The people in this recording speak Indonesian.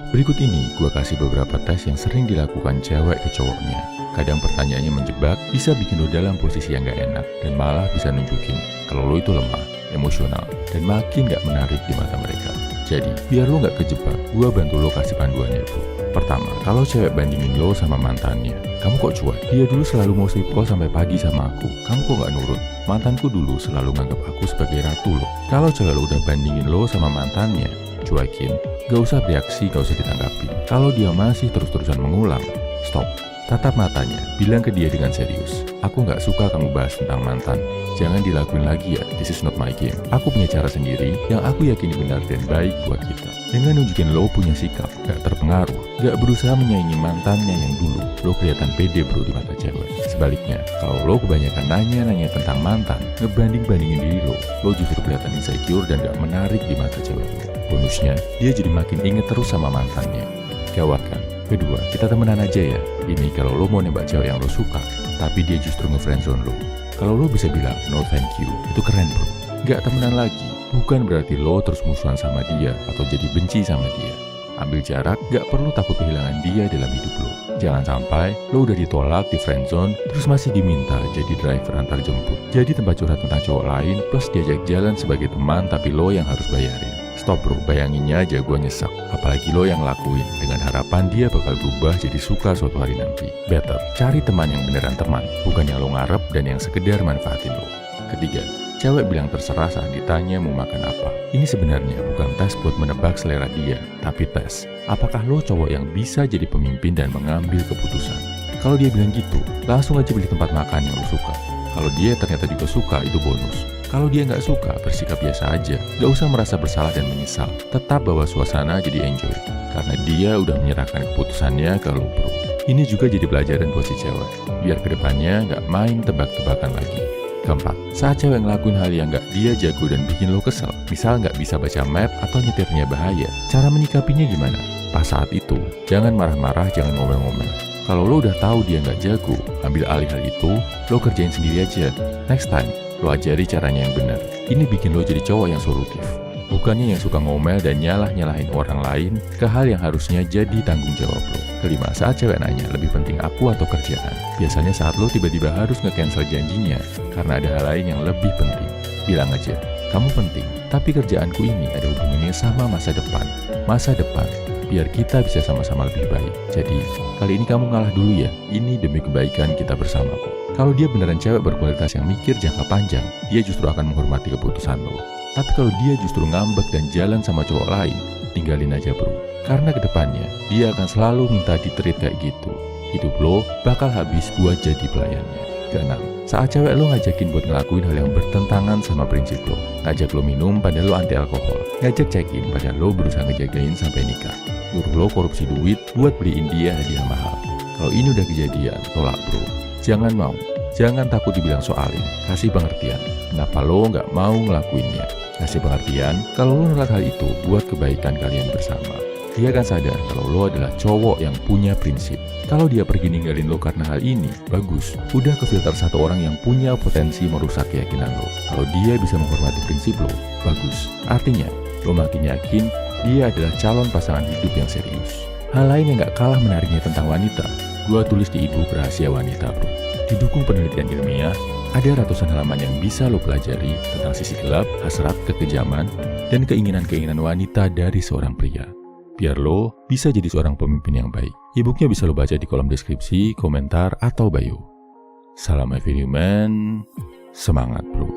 Berikut ini gue kasih beberapa tes yang sering dilakukan cewek ke cowoknya. Kadang pertanyaannya menjebak, bisa bikin lo dalam posisi yang gak enak, dan malah bisa nunjukin kalau lo itu lemah, emosional, dan makin gak menarik di mata mereka. Jadi, biar lo gak kejebak, gue bantu lo kasih panduannya bro. Pertama, kalau cewek bandingin lo sama mantannya, kamu kok cuek? Dia dulu selalu mau sleep call sampai pagi sama aku, kamu kok gak nurut? Mantanku dulu selalu nganggap aku sebagai ratu lo. Kalau cewek lo udah bandingin lo sama mantannya, cuekin, gak usah bereaksi, gak usah ditanggapi. Kalau dia masih terus-terusan mengulang, stop. Tatap matanya, bilang ke dia dengan serius, aku gak suka kamu bahas tentang mantan. Jangan dilakuin lagi ya, this is not my game. Aku punya cara sendiri yang aku yakin benar dan baik buat kita. Dengan nunjukin lo punya sikap, gak terpengaruh, gak berusaha menyaingi mantannya yang dulu, lo kelihatan pede bro di mata cewek. Sebaliknya, kalau lo kebanyakan nanya-nanya tentang mantan, ngebanding-bandingin diri lo justru kelihatan insecure dan gak menarik di mata cewek lo. Bonusnya, dia jadi makin inget terus sama mantannya. Gawat kan? Kedua, kita temenan aja ya. Ini kalau lo mau nembak cewek yang lo suka, tapi dia justru nge-friendzone lo. Kalau lo bisa bilang, no thank you, itu keren bro. Gak temenan lagi, bukan berarti lo terus musuhan sama dia atau jadi benci sama dia. Ambil jarak, gak perlu takut kehilangan dia dalam hidup lo. Jangan sampai lo udah ditolak di friendzone, terus masih diminta jadi driver antar jemput. Jadi tempat curhat tentang cowok lain, plus diajak jalan sebagai teman tapi lo yang harus bayarin. Stop bro, bayanginnya aja gue nyesek. Apalagi lo yang lakuin, dengan harapan dia bakal berubah jadi suka suatu hari nanti. Better, cari teman yang beneran teman, bukan yang lo ngarep dan yang sekedar manfaatin lo. Ketiga, cewek bilang terserah saat ditanya mau makan apa. Ini sebenarnya bukan tes buat menebak selera dia, tapi tes, apakah lo cowok yang bisa jadi pemimpin dan mengambil keputusan. Kalau dia bilang gitu, langsung aja beli tempat makan yang lo suka. Kalau dia ternyata juga suka, itu bonus. Kalau dia nggak suka, bersikap biasa aja. Nggak usah merasa bersalah dan menyesal. Tetap bawa suasana jadi enjoy. Karena dia udah menyerahkan keputusannya ke lo bro. Ini juga jadi pelajaran buat si cewek. Biar kedepannya nggak main tebak-tebakan lagi. Keempat, saat cewek ngelakuin hal yang nggak dia jago dan bikin lo kesel, misal nggak bisa baca map atau nyetirnya bahaya, cara menyikapinya gimana? Pas saat itu, jangan marah-marah, jangan ngomel-ngomel. Kalau lo udah tahu dia nggak jago, ambil alih hal itu, lo kerjain sendiri aja. Next time, lo ajari caranya yang benar. Ini bikin lo jadi cowok yang solutif. Bukannya yang suka ngomel dan nyalah-nyalahin orang lain ke hal yang harusnya jadi tanggung jawab lo. Kelima, saat cewek nanya lebih penting aku atau kerjaan, biasanya saat lo tiba-tiba harus nge-cancel janjinya karena ada hal lain yang lebih penting. Bilang aja, kamu penting, tapi kerjaanku ini ada hubungannya sama masa depan. Masa depan, biar kita bisa sama-sama lebih baik. Jadi, kali ini kamu ngalah dulu ya, ini demi kebaikan kita bersama kok. Kalau dia beneran cewek berkualitas yang mikir jangka panjang, dia justru akan menghormati keputusan lo. Tapi kalau dia justru ngambek dan jalan sama cowok lain, tinggalin aja bro. Karena kedepannya, dia akan selalu minta di-treat kayak gitu. Hidup lo bakal habis buat jadi pelayannya. Keenam, saat cewek lo ngajakin buat ngelakuin hal yang bertentangan sama prinsip lo. Ngajak lo minum padahal lo anti alkohol. Ngajak check-in padahal lo berusaha ngejagain sampai nikah. Nyuruh lo korupsi duit buat beliin dia hadiah mahal. Kalau ini udah kejadian, tolak bro. Jangan mau. Jangan takut dibilang soal ini. Kasih pengertian. Kenapa lo nggak mau ngelakuinnya? Kasih pengertian kalau lo nolak hal itu buat kebaikan kalian bersama. Dia akan sadar kalau lo adalah cowok yang punya prinsip. Kalau dia pergi ninggalin lo karena hal ini, bagus. Udah kefilter satu orang yang punya potensi merusak keyakinan lo. Kalau dia bisa menghormati prinsip lo, bagus. Artinya, lo makin yakin dia adalah calon pasangan hidup yang serius. Hal lain yang gak kalah menariknya tentang wanita, gua tulis di e-book Rahasia Wanita bro. Didukung penelitian ilmiah, ada ratusan halaman yang bisa lo pelajari tentang sisi gelap, hasrat, kekejaman, dan keinginan-keinginan wanita dari seorang pria. Biar lo bisa jadi seorang pemimpin yang baik. E-booknya bisa lo baca di kolom deskripsi, komentar, atau bio. Salam everyman, semangat bro.